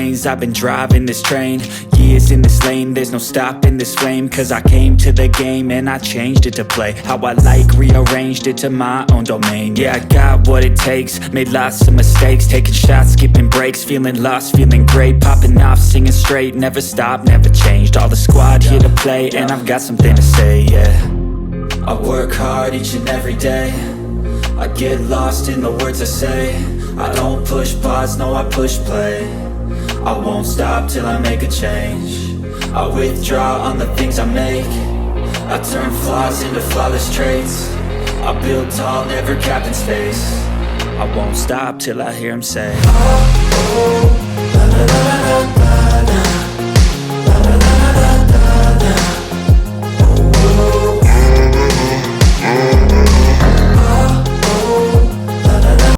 lanes, I've been driving this train. Years in this lane, there's no stopping this flame. Cause I came to the game and I changed it to play how I like, rearranged it to my own domain. Yeah, I got what it takes, made lots of mistakes, taking shots, skipping breaks, feeling lost, feeling great, popping off, singing straight, never stopped, never changed. All the squad here to play, and I've got something to say, yeah. I work hard each and every day, I get lost in the words I say. I don't push pause, no I push play. I won't stop till I make a change. I withdraw on the things I make. I turn flaws into flawless traits. I build tall, never capped in space. I won't stop till I hear him say, oh, oh,